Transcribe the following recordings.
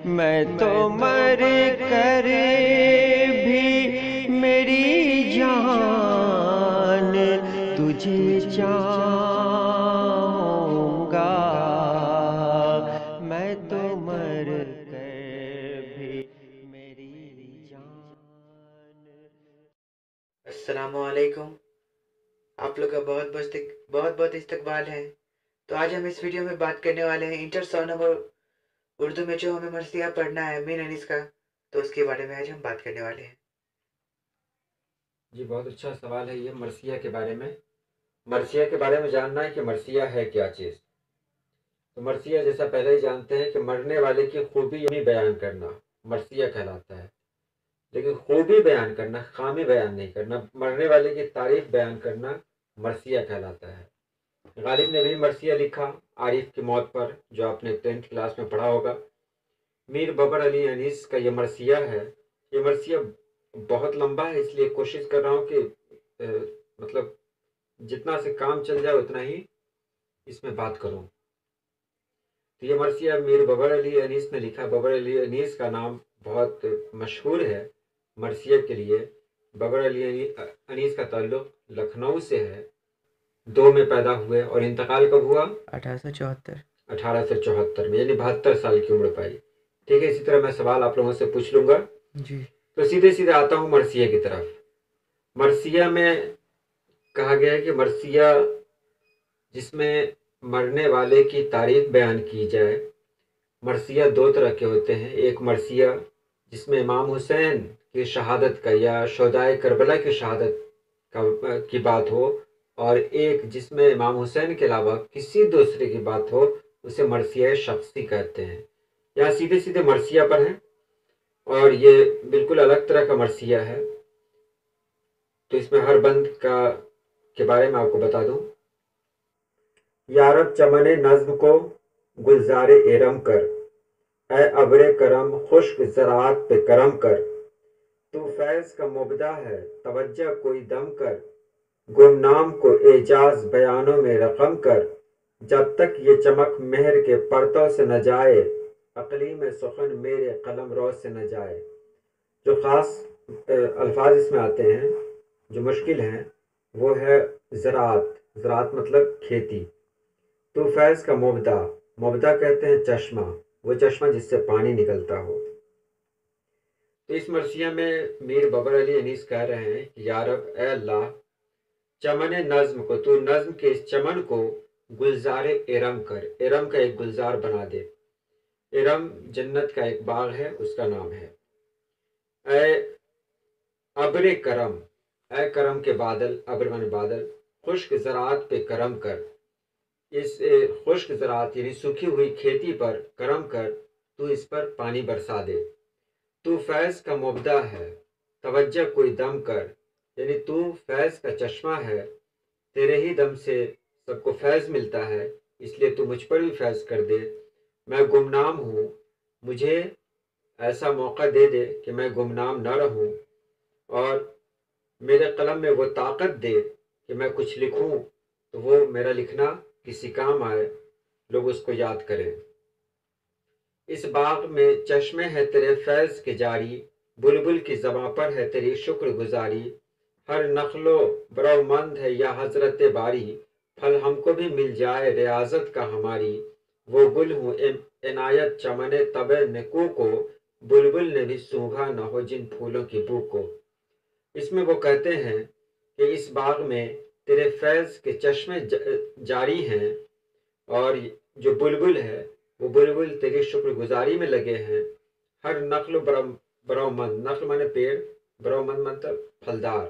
میں تو مر کر بھی میری جان تجھے چاہوں گا، میں تو مر کر بھی میری جان۔ السلام علیکم، آپ لوگ کا بہت بہت استقبال ہے۔ تو آج ہم اس ویڈیو میں بات کرنے والے ہیں انٹر 100 نمبر اردو میں جو ہمیں مرثیہ پڑھنا ہے مین انیس کا، تو اس کے بارے میں آج ہم بات کرنے والے ہیں۔ جی بہت اچھا سوال ہے یہ مرثیہ کے بارے میں۔ مرثیہ کے بارے میں جاننا ہے کہ مرثیہ ہے کیا چیز۔ تو مرثیہ جیسا پہلے ہی جانتے ہیں کہ مرنے والے کی خوبی بیان کرنا مرثیہ کہلاتا ہے، لیکن خوبی بیان کرنا، خامی بیان نہیں کرنا، مرنے والے کی تعریف بیان کرنا مرثیہ کہلاتا ہے۔ غالب نے بھی مرثیہ لکھا عارف کی موت پر، جو آپ نے 10th کلاس میں پڑھا ہوگا۔ میر ببر علی انیس کا یہ مرثیہ ہے۔ یہ مرثیہ بہت لمبا ہے، اس لیے کوشش کر رہا ہوں کہ مطلب جتنا سے کام چل جائے اتنا ہی اس میں بات کروں۔ تو یہ مرثیہ میر ببر علی انیس نے لکھا۔ ببر علی انیس کا نام بہت مشہور ہے مرثیہ کے لیے۔ ببر علی انیس کا تعلق لکھنؤ سے ہے، 2 میں پیدا ہوئے اور انتقال کب ہوا؟ 1874 میں، یعنی 72 سال کی عمر پائی۔ ٹھیک ہے، اسی طرح میں سوال آپ لوگوں سے پوچھ لوں گا جی تو سیدھے آتا ہوں مرثیہ کی طرف۔ مرثیہ میں کہا گیا ہے کہ مرثیہ جس میں مرنے والے کی تعریف بیان کی جائے۔ مرثیہ 2 طرح کے ہوتے ہیں، ایک مرثیہ جس میں امام حسین کی شہادت کا یا شہدائے کربلا کی شہادت کی بات ہو، اور ایک جس میں امام حسین کے علاوہ کسی دوسرے کی بات ہو، اسے مرثیہ شخصی کہتے ہیں۔ یہاں سیدھے مرثیہ پر ہیں، اور یہ بالکل الگ طرح کا مرثیہ ہے۔ تو اس میں ہر بند کے بارے میں آپ کو بتا دوں۔ یارب چمن نظم کو گلزار ارم کر، اے ابر کرم خشک زراعت پہ کرم کر، تو فیض کا مبدع ہے توجہ کوئی دم کر، گمنام کو اعجاز بیانوں میں رقم کر، جب تک یہ چمک مہر کے پرتو سے نہ جائے، اقلیم سخن میرے قلم رو سے نہ جائے۔ جو خاص الفاظ اس میں آتے ہیں جو مشکل ہیں وہ ہے زراعت۔ زراعت مطلب کھیتی۔ تو فیض کا مبدع کہتے ہیں چشمہ، وہ چشمہ جس سے پانی نکلتا ہو۔ تو اس مرثیہ میں میر ببر علی انیس کہہ رہے ہیں کہ یا رب، اے اللہ، چمن نظم کو، تو نظم کے اس چمن کو گلزار ارم کر، ارم کا ایک گلزار بنا دے۔ ارم جنت کا ایک باغ ہے، اس کا نام ہے۔ اے ابر کرم، اے کرم کے بادل، ابر من بادل، خشک زراعت پہ کرم کر، اس خشک زراعت یعنی سوکھی ہوئی کھیتی پر کرم کر، تو اس پر پانی برسا دے۔ تو فیض کا مبدع ہے توجہ کوئی دم کر، یعنی تو فیض کا چشمہ ہے، تیرے ہی دم سے سب کو فیض ملتا ہے، اس لیے تو مجھ پر بھی فیض کر دے۔ میں گمنام ہوں، مجھے ایسا موقع دے دے کہ میں گمنام نہ رہوں، اور میرے قلم میں وہ طاقت دے کہ میں کچھ لکھوں تو وہ میرا لکھنا کسی کام آئے، لوگ اس کو یاد کریں۔ اس باغ میں چشمے ہے تیرے فیض کے جاری، بلبل کی زباں پر ہے تیری شکر گزاری، ہر نخل و برو مند ہے یا حضرت باری، پھل ہم کو بھی مل جائے ریاضت کا ہماری، وہ گل ہوں عنایت چمن طبع نکو کو، بلبل نے بھی سونگھا نہ ہو جن پھولوں کی بو کو۔ اس میں وہ کہتے ہیں کہ اس باغ میں تیرے فیض کے چشمے جاری ہیں، اور جو بلبل ہے وہ بلبل تیری شکر گزاری میں لگے ہیں۔ ہر نخل و برومند، نخل مانے پیڑ، برومند مطلب پھلدار،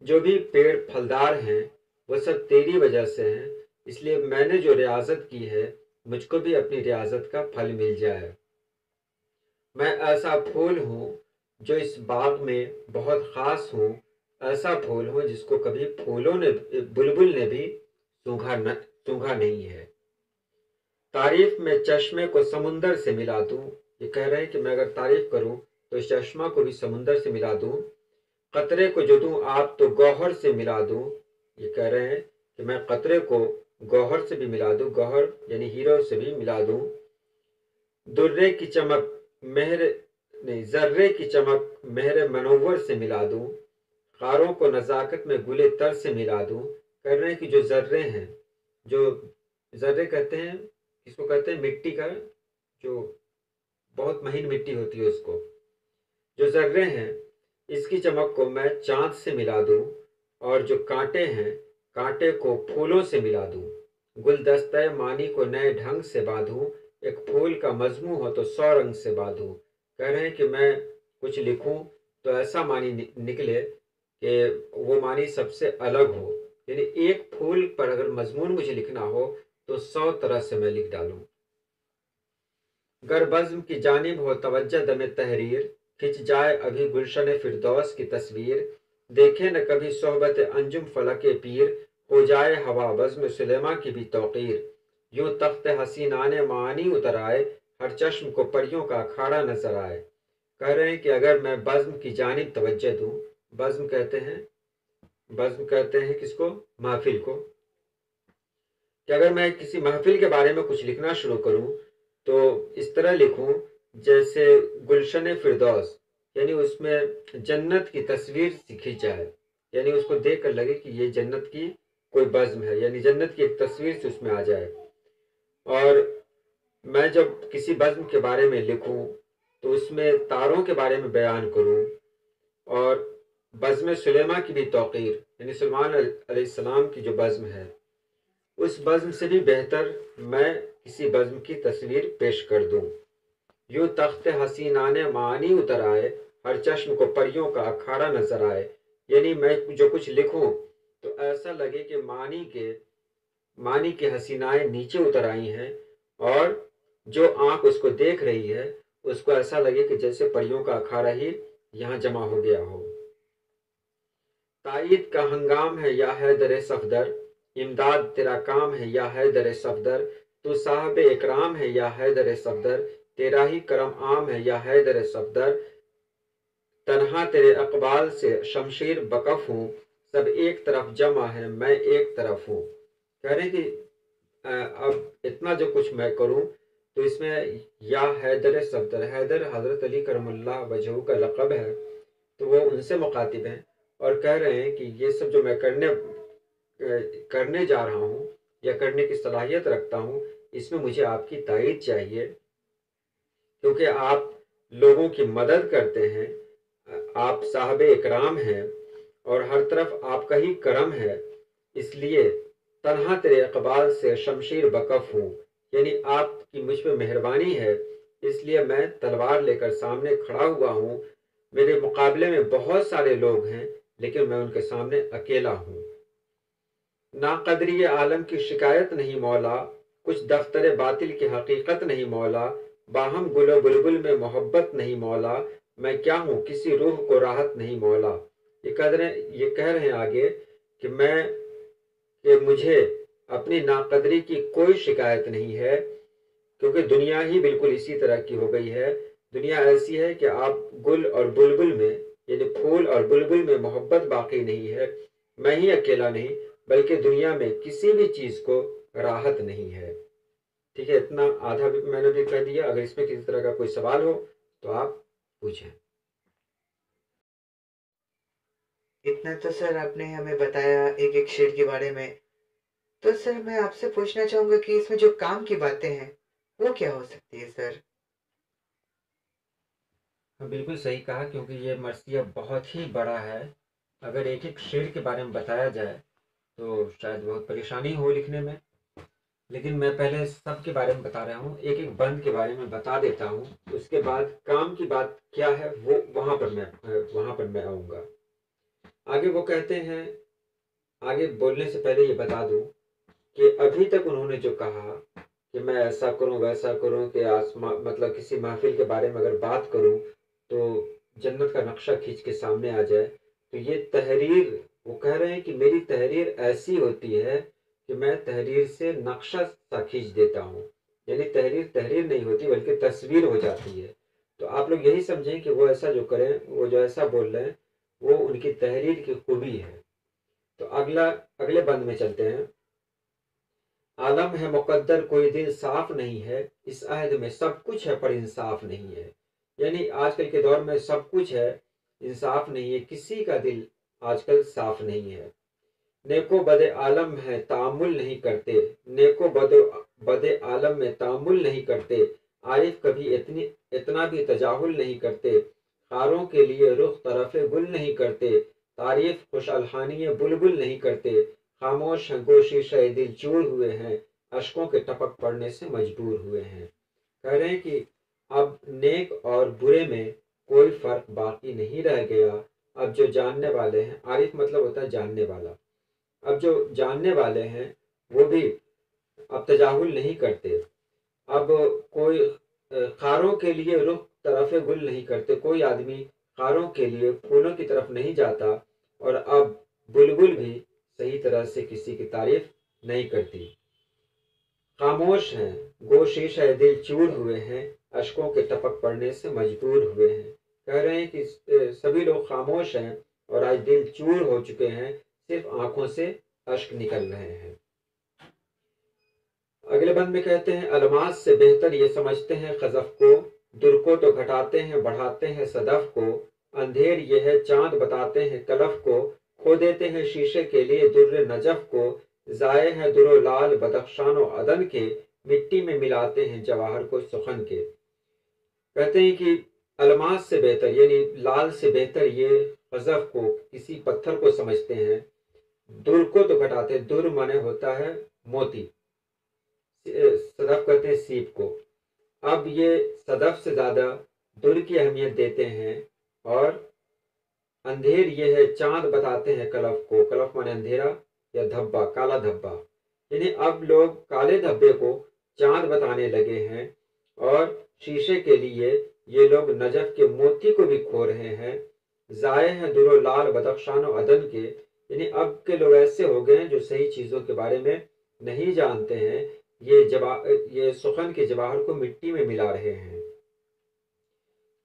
جو بھی پیڑ پھلدار ہیں وہ سب تیری وجہ سے ہیں، اس لیے میں نے جو ریاضت کی ہے مجھ کو بھی اپنی ریاضت کا پھل مل جائے۔ میں ایسا پھول ہوں جو اس باغ میں بہت خاص ہوں، ایسا پھول ہوں جس کو کبھی بلبل نے بھی سونگھا نہیں ہے۔ تعریف میں چشمے کو سمندر سے ملا دوں، یہ کہہ رہے ہیں کہ میں اگر تعریف کروں تو اس چشمہ کو بھی سمندر سے ملا دوں۔ قطرے کو جو دوں آپ تو گوہر سے ملا دوں، یہ کہہ رہے ہیں کہ میں قطرے کو گوہر سے بھی ملا دوں، گوہر یعنی ہیرو سے بھی ملا دوں۔ درے کی چمک मेहर नहीं ज़र्रे की चमक मेहर मनोवर से मिला दूं, खारों को नज़ाकत में गुले तर से मिला दूं। कह रहे हैं कि जो ज़र्रे हैं, जो ज़र्रे कहते हैं, इसको कहते हैं मिट्टी का, जो बहुत महीन मिट्टी होती है उसको, जो ज़र्रे हैं इसकी चमक को मैं चाँद से मिला दूं, और जो कांटे हैं कांटे को फूलों से मिला दूं। गुलदस्ते मानी को नए ढंग से बांधूं, एक फूल का मजमू हो तो 100 रंग से बांधूं। कह रहे हैं कि मैं कुछ लिखूं तो ऐसा मानी निकले कि वो मानी सबसे अलग हो, यानी एक फूल पर अगर मजमून मुझे लिखना हो तो 100 तरह से मैं लिख डालूं। गर बज़्म की जानिब हो तवज्जो दमे तहरीर, खिंच जाए अभी गुलशन फिरदौस की तस्वीर। देखे न कभी सोहबत अंजुम फलके पीर, हो जाए हवा बज़्म सुलेमा की भी तौकीर। यूं तख्त हसीनाने मानी उतर आए, हर चश्म को परियों का अखाड़ा नजर आए। कह रहे हैं कि अगर मैं बज़्म की जानिब तवज्जो दूं, बज़्म कहते हैं किसको? महफिल को। कि अगर मैं किसी महफिल के बारे में कुछ लिखना शुरू करूं तो इस तरह लिखूं जैसे गुलशन फिरदौस, यानी उसमें जन्नत की तस्वीर दिखी जाए, यानी उसको देख कर लगे कि ये जन्नत की कोई बज़्म है, यानी जन्नत की एक तस्वीर से उसमें आ जाए। और मैं जब किसी बज़्म के बारे में लिखूं तो उसमें तारों के बारे में बयान करूं, और बज़्म सुलेमा की भी तौक़ीर, यानी सुलेमान अलैहिस्सलाम की जो बज़्म है उस बज़्म से भी बेहतर मैं किसी बज़्म की तस्वीर पेश कर दूं। यूं तख्त हसीनाने मानी उतर आए, हर चश्म को परियों का अखाड़ा नजर आए। यानी मैं जो कुछ लिखूं तो ऐसा लगे कि मानी के हसीनाएं नीचे उतर आई हैं, और जो आंख उसको देख रही है उसको ऐसा लगे कि जैसे परियों का अखाड़ा ही यहाँ जमा हो गया हो। ताईद का हंगाम है या हैदर सफदर, इमदाद तेरा काम है या हैदर सफदर। तू साहब इकराम है या हैदर सफदर, तेरा ही करम आम है या हैदर सफदर। तन्हा तेरे अकबाल से शमशीर बकफ हूँ, सब एक तरफ जमा है मैं एक तरफ हूँ। कह रहे कि अब इतना जो कुछ मैं करूँ तो इसमें या हैदर सफदर, हैदर हजरत अली करमुल्लाह वजहू का लक़ब है, तो वो उनसे मुखातिब हैं और कह रहे हैं कि ये सब जो मैं करने जा रहा हूँ या करने की सलाहियत रखता हूँ, इसमें मुझे आपकी ताईद चाहिए, क्योंकि आप लोगों की मदद करते हैं, आप साहब इकराम हैं और हर तरफ आपका ही करम है। इसलिए तन्हा तेरे इकबाल से शमशीर बकफ हूँ, यानी आपकी मुझ पर मेहरबानी है, इसलिए मैं तलवार लेकर सामने खड़ा हुआ हूँ। मेरे मुकाबले में बहुत सारे लोग हैं लेकिन मैं उनके सामने अकेला हूँ। नाकदरी आलम की शिकायत नहीं मौला, कुछ दफ्तर बातिल की हकीकत नहीं मौला। बाहम गुलो बुलबुल में मोहब्बत नहीं मौला, मैं क्या हूँ किसी रूह को राहत नहीं मौला। ये कह रहे हैं आगे कि मुझे अपनी नाकदरी की कोई शिकायत नहीं है, क्योंकि दुनिया ही बिल्कुल इसी तरह की हो गई है। दुनिया ऐसी है कि आप गुल और बुलबुल में, यानी फूल और बुलबुल में मोहब्बत बाकी नहीं है। मैं ही अकेला नहीं बल्कि दुनिया में किसी भी चीज को राहत नहीं है। ठीक है, इतना आधा भी मैंने भी कह दिया। अगर इसमें किसी तरह का कोई सवाल हो तो आप पूछें। इतना तो सर आपने हमें बताया एक एक शेर के बारे में। तो सर मैं आपसे पूछना चाहूंगा कि इसमें जो काम की बातें हैं वो क्या हो सकती है सर? हाँ, बिल्कुल सही कहा, क्योंकि ये मरसिया बहुत ही बड़ा है। अगर एक एक शेर के बारे में बताया जाए तो शायद बहुत परेशानी हो लिखने में, लेकिन मैं पहले सब के बारे में बता रहा हूँ, एक एक बंद के बारे में बता देता हूँ, उसके बाद काम की बात क्या है वो वहाँ पर मैं आऊँगा। आगे वो कहते हैं, आगे बोलने से पहले ये बता दूँ कि अभी तक उन्होंने जो कहा कि मैं ऐसा करूँ वैसा करूँ, कि मतलब किसी महफिल के बारे में अगर बात करूँ तो जन्नत का नक्शा खींच के सामने आ जाए, तो ये तहरीर, वो कह रहे हैं कि मेरी तहरीर ऐसी होती है कि मैं तहरीर से नक्शा सा खींच देता हूँ, यानी तहरीर नहीं होती बल्कि तस्वीर हो जाती है। तो आप लोग यही समझें कि वो ऐसा जो करें, वो जो ऐसा बोल रहे हैं वो उनकी तहरीर की खूबी है। तो अगले बंद में चलते हैं। आलम है मुकद्दर कोई दिन साफ नहीं है, इस अहद में सब कुछ है पर इंसाफ नहीं है। یعنی آج کل کے دور میں سب کچھ ہے، انصاف نہیں ہے، کسی کا دل آج کل صاف نہیں ہے۔ نیکو بد عالم ہے تعامل نہیں کرتے، نیکو بد عالم میں تعامل نہیں کرتے، عارف کبھی اتنا بھی تجاہل نہیں کرتے، خاروں کے لیے رخ طرف گل نہیں کرتے، تعریف خوش الحانی بلبل نہیں کرتے، خاموش ہیں گو شیشہ دل چور ہوئے ہیں، اشکوں کے ٹپک پڑنے سے مجبور ہوئے ہیں۔ کہہ رہے ہیں کہ اب نیک اور برے میں کوئی فرق باقی نہیں رہ گیا۔ اب جو جاننے والے ہیں، عارف مطلب ہوتا ہے جاننے والا، اب جو جاننے والے ہیں وہ بھی اب تجاہل نہیں کرتے، اب کوئی خاروں کے لیے رخ طرف گل نہیں کرتے، کوئی آدمی خاروں کے لیے پھولوں کی طرف نہیں جاتا، اور اب بلبل بھی صحیح طرح سے کسی کی تعریف نہیں کرتی۔ خاموش ہیں گو شیشہ دل چور ہوئے ہیں، اشکوں کے ٹپک پڑنے سے مجبور ہوئے ہیں۔ کہہ رہے ہیں کہ سبھی لوگ خاموش ہیں اور آج دل چور ہو چکے ہیں، صرف آنکھوں سے اشک نکل رہے ہیں۔ اگلے بند میں کہتے ہیں الماس سے بہتر یہ سمجھتے ہیں خزف کو، در کو تو گھٹاتے ہیں بڑھاتے ہیں صدف کو، اندھیر یہ ہے چاند بتاتے ہیں کلف کو، کھو دیتے ہیں شیشے کے لیے در نجف کو، ضائع ہے در و لال بدخشان و عدن کے، مٹی میں ملاتے ہیں جواہر کو سخن کے۔ کہتے ہیں کہ الماس سے بہتر یعنی لال سے بہتر یہ خزف کو، کسی پتھر کو سمجھتے ہیں، در کو تو گھٹاتے، در مانے ہوتا ہے موتی، صدف کہتے ہیں سیپ کو، اب یہ صدف سے زیادہ در کی اہمیت دیتے ہیں، اور اندھیر یہ ہے چاند بتاتے ہیں کلف کو، کلف مانے اندھیرا یا دھبا، کالا دھبا، یعنی اب لوگ کالے دھبے کو چاند بتانے لگے ہیں، اور شیشے کے لیے یہ لوگ نجف کے موتی کو بھی کھو رہے ہیں، ضائع ہیں در و لال بدخشان و عدن کے، یعنی اب کے لوگ ایسے ہو گئے ہیں جو صحیح چیزوں کے بارے میں نہیں جانتے ہیں، یہ سخن کے جواہر کو مٹی میں ملا رہے ہیں۔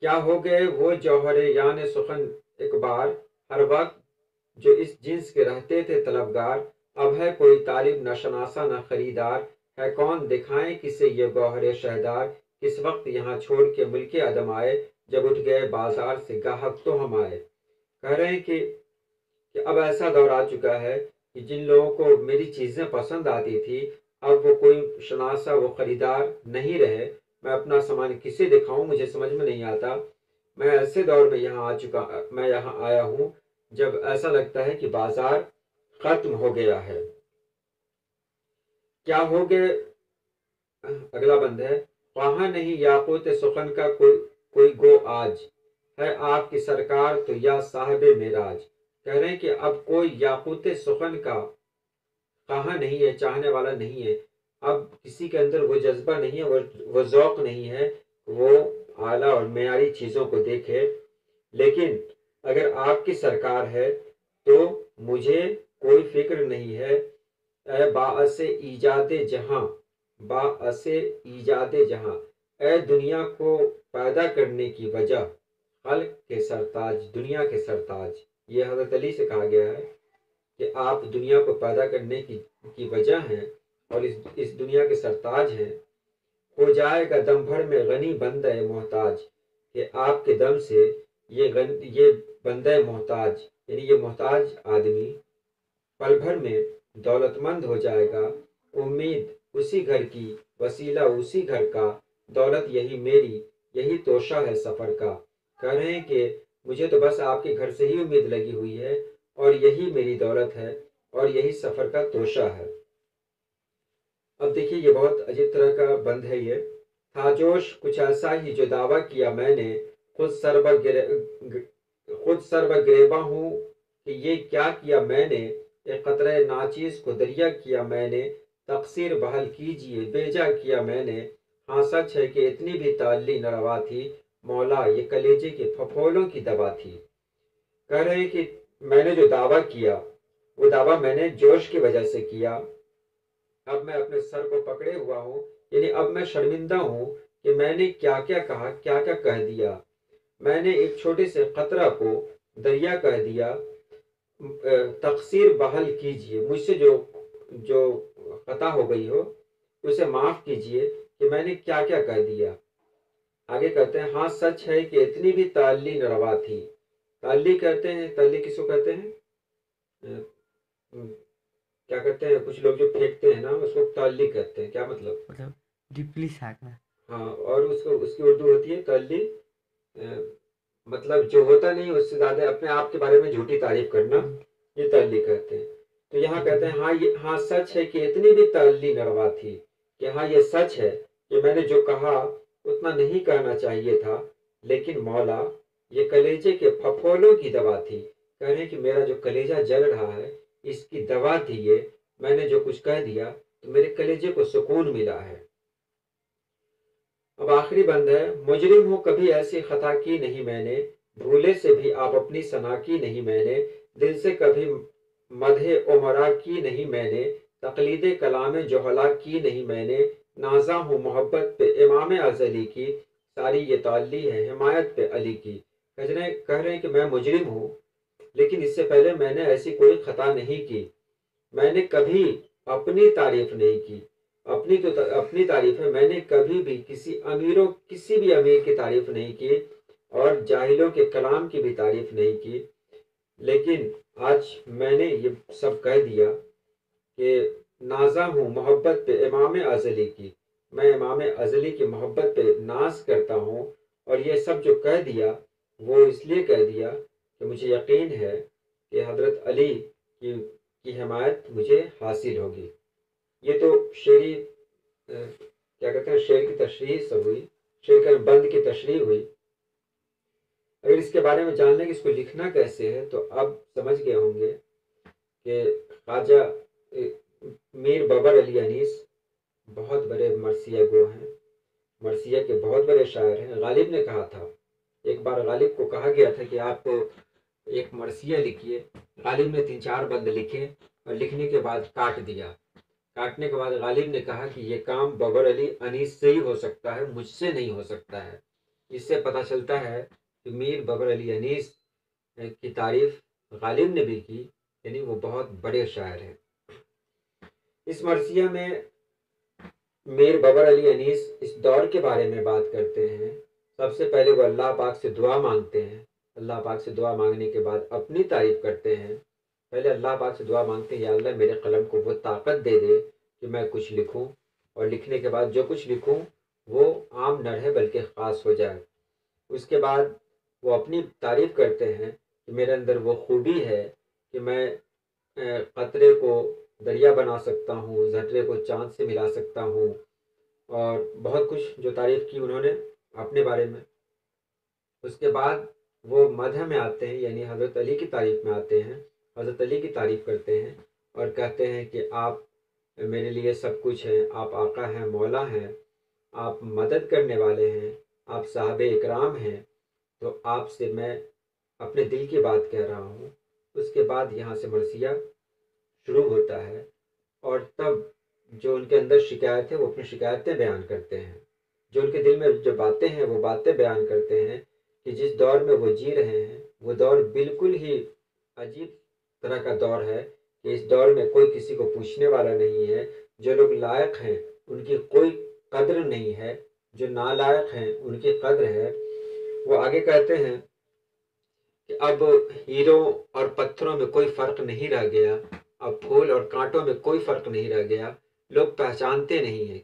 کیا ہو گئے وہ جوہر یان سخن اکبار، ہر وقت جو اس جنس کے رہتے تھے طلبگار، اب ہے کوئی طالب نہ شناسا نہ خریدار، ہے کون دکھائیں کسے یہ گوہر شہدار، کس وقت یہاں چھوڑ کے ملک عدم آئے، جب اٹھ گئے بازار سے گاہک تو ہم آئے۔ کہہ رہے ہیں کہ اب ایسا دور آ چکا ہے کہ جن لوگوں کو میری چیزیں پسند آتی تھی، اب وہ کوئی شناسا وہ خریدار نہیں رہے، میں اپنا سامان کسے دکھاؤں مجھے سمجھ میں نہیں آتا۔ میں ایسے دور میں میں یہاں آیا ہوں جب ایسا لگتا ہے کہ بازار ختم ہو گیا ہے۔ کیا ہو گئے، اگلا بند ہے، وہاں نہیں یاقوت سخن کا کوئی گو آج، ہے آپ کی سرکار تو یا صاحب معراج۔ کہہ رہے ہیں کہ اب کوئی یاقوت سخن کا کہاں نہیں ہے، چاہنے والا نہیں ہے، اب کسی کے اندر وہ جذبہ نہیں ہے، وہ ذوق نہیں ہے، وہ اعلیٰ اور معیاری چیزوں کو دیکھے۔ لیکن اگر آپ کی سرکار ہے تو مجھے کوئی فکر نہیں ہے، اے باعث ایجاد جہاں، باعث ایجاد جہاں، اے دنیا کو پیدا کرنے کی وجہ، خلق کے سرتاج، دنیا کے سرتاج، یہ حضرت علی سے کہا گیا ہے کہ آپ دنیا کو پیدا کرنے کی وجہ ہیں اور اس دنیا کے سرتاج ہیں۔ ہو جائے گا دم بھر میں غنی بندہ محتاج، کہ آپ کے دم سے یہ بندہ محتاج یعنی یہ محتاج آدمی پل بھر میں دولت مند ہو جائے گا، امید اسی گھر کی، وسیلہ اسی گھر کا، دولت یہی میری، یہی توشہ ہے سفر کا۔ کہہ رہے ہیں کہ مجھے تو بس آپ کے گھر سے ہی امید لگی ہوئی ہے، اور یہی میری دولت ہے، اور یہی سفر کا توشہ ہے۔ اب دیکھیے یہ بہت عجیب طرح کا بند ہے، یہ تھا جوش کچھ ایسا ہی جو دعویٰ کیا میں نے، خود سر بگریباں ہوں کہ یہ کیا کیا میں نے، ایک قطرہ ناچیز کو دریا کیا میں نے، تقصیر بحل کیجئے بیجا کیا میں نے، ہاں سچ ہے کہ اتنی بھی تعلی نہ روا تھی، مولا یہ کلیجے کے پھپھولوں کی دوا تھی۔ کہہ رہے ہیں کہ میں نے جو دعویٰ کیا وہ دعویٰ میں نے جوش کی وجہ سے کیا، اب میں اپنے سر کو پکڑے ہوا ہوں، یعنی اب میں شرمندہ ہوں کہ میں نے کیا کیا کہا، کیا کیا کہہ دیا، میں نے ایک چھوٹے سے قطرہ کو دریا کہہ دیا، تقصیر بحل کیجئے، مجھ سے جو خطا ہو گئی ہو اسے معاف کیجئے کہ میں نے کیا کیا کہہ دیا۔ आगे कहते हैं, हाँ सच है कि इतनी भी ताल्ली न रवा थी। ताल्ली कहते हैं, ताल्ली किसको कहते हैं? क्या कहते हैं, कुछ लोग जो फेंकते हैं ना उसको ताल्ली कहते हैं। क्या मतलब? मतलब डीपली फेंकना। हाँ, और उसको उसकी उर्दू होती है ताल्ली। मतलब जो होता नहीं उससे ज्यादा अपने आप के बारे में झूठी तारीफ करना, ये ताल्ली कहते हैं। तो यहाँ कहते हैं, हाँ सच है कि इतनी भी ताल्ली न रवा थी, कि हाँ ये सच है कि मैंने जो कहा उतना नहीं कहना चाहिए था, लेकिन मौला ये कलेजे के फफोलों की दवा थी। कह रहे हैं कि मेरा जो कलेजा जल रहा है इसकी दवा थी ये, मैंने जो कुछ कह दिया तो मेरे कलेजे को सुकून मिला है। अब आखिरी बंद है, मुजरिम हूँ कभी ऐसी खता की नहीं मैंने, भूले से भी आप अपनी सना की नहीं मैंने, दिल से कभी मदहे उमरा की नहीं मैंने, तकलीद कलाम जोहला की नहीं मैंने, नाजा हूँ मोहब्बत पे इमाम अजली की, सारी ये ताल्ली है हिमायत पे अली की। कह रहे हैं कि मैं मुजरिम हूँ, लेकिन इससे पहले मैंने ऐसी कोई खता नहीं की, मैंने कभी अपनी तारीफ नहीं की। अपनी तारीफ है, मैंने कभी भी किसी भी अमीर की तारीफ नहीं की और जाहिलों के कलाम की भी तारीफ नहीं की, लेकिन आज मैंने ये सब कह दिया कि नाजा हूँ मोहब्बत पे इमाम अजली की, मैं इमाम अजली की मोहब्बत पे नाज करता हूँ। और ये सब जो कह दिया वो इसलिए कह दिया कि मुझे यकीन है कि हजरत अली की हिमायत मुझे हासिल होगी। ये तो शेरी क्या कहते हैं, शेर की तशरीह सब हुई, शेर के बंद की तशरीह हुई। अगर इसके बारे में जान लें कि इसको लिखना कैसे है तो अब समझ गए होंगे कि ख्वाजा मीर बाबर अली अनीस बहुत बड़े मरसिया गो हैं, मरसिया के बहुत बड़े शायर हैं। गालिब ने कहा था, एक बार गालिब को कहा गया था कि आप एक मरसिया लिखिए। गालिब ने 3-4 बंद लिखे और लिखने के बाद काट दिया। काटने के बाद गालिब ने कहा कि ये काम बाबर अली अनीस से ही हो सकता है, मुझसे नहीं हो सकता है। इससे पता चलता है कि मीर बाबर अली अनीस की तारीफ गालिब ने भी की, यानी वो बहुत बड़े शायर हैं। इस मरसिया में मीर बाबर अली अनीस इस दौर के बारे में बात करते हैं। सबसे पहले वो अल्लाह पाक से दुआ मांगते हैं, अल्लाह पाक से दुआ मांगने के बाद अपनी तारीफ करते हैं। पहले अल्लाह पाक से दुआ मांगते हैं, या अल्लाह मेरे कलम को वो ताकत दे दे कि मैं कुछ लिखूं, और लिखने के बाद जो कुछ लिखूं वो आम न रहे बल्कि ख़ास हो जाए। उसके बाद वो अपनी तारीफ करते हैं कि मेरे अंदर वो खूबी है कि मैं कतरे को दरिया बना सकता हूँ, ज़र्रे को चाँद से मिला सकता हूँ, और बहुत कुछ जो तारीफ़ की उन्होंने अपने बारे में। उसके बाद वो मदह में आते हैं, यानी हज़रत अली की तारीफ़ में आते हैं, हज़रत अली की तारीफ़ करते हैं और कहते हैं कि आप मेरे लिए सब कुछ हैं, आप आका हैं, मौला हैं, आप मदद करने वाले हैं, आप साहब इकराम हैं, तो आपसे मैं अपने दिल की बात कह रहा हूँ। उसके बाद यहाँ से मरसिया शुरू होता है और तब जो उनके अंदर शिकायत है वो अपनी शिकायतें बयान करते हैं, जो उनके दिल में जो बातें हैं वो बातें बयान करते हैं कि जिस दौर में वो जी रहे हैं वो दौर बिल्कुल ही अजीब तरह का दौर है कि इस दौर में कोई किसी को पूछने वाला नहीं है, जो लोग लायक हैं उनकी कोई कद्र नहीं है, जो नालायक हैं उनकी कद्र है। वो आगे कहते हैं कि अब हीरों और पत्थरों में कोई फ़र्क नहीं रह गया, अब फूल और कांटों में कोई फ़र्क नहीं रह गया, लोग पहचानते नहीं हैं।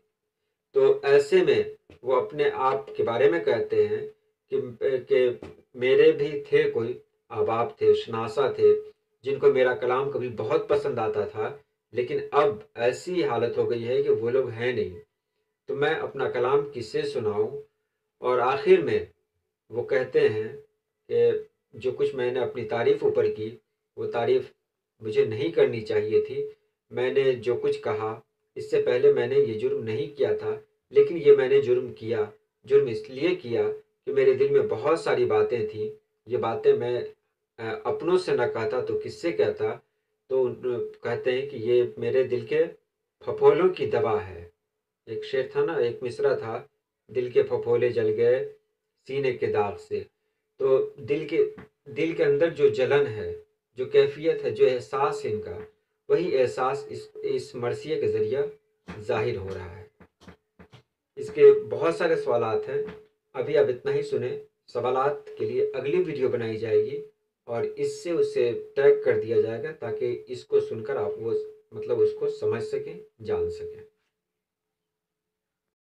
तो ऐसे में वो अपने आप के बारे में कहते हैं कि मेरे भी थे कोई अहबाब थे, शनासा थे, जिनको मेरा कलाम कभी बहुत पसंद आता था, लेकिन अब ऐसी हालत हो गई है कि वो लोग हैं नहीं, तो मैं अपना कलाम किससे सुनाऊं। और आखिर में वो कहते हैं कि जो कुछ मैंने अपनी तारीफ़ ऊपर की वो तारीफ़ मुझे नहीं करनी चाहिए थी। मैंने जो कुछ कहा इससे पहले मैंने ये जुर्म नहीं किया था, लेकिन ये मैंने जुर्म किया। जुर्म इसलिए किया कि मेरे दिल में बहुत सारी बातें थी, ये बातें मैं अपनों से न कहता तो किससे कहता। तो कहते हैं कि ये मेरे दिल के फफोलों की दवा है। एक शेर था ना, एक मिसरा था, दिल के फफोले जल गए सीने के दाग से। तो दिल के अंदर जो जलन है, जो कैफियत है, जो एहसास है इनका, वही एहसास इस मरसिए के ज़रिए ज़ाहिर हो रहा है। इसके बहुत सारे सवालात हैं, अभी आप इतना ही सुने। सवालात के लिए अगली वीडियो बनाई जाएगी और इससे उसे टैग कर दिया जाएगा ताकि इसको सुनकर आप वो मतलब उसको समझ सकें, जान सकें।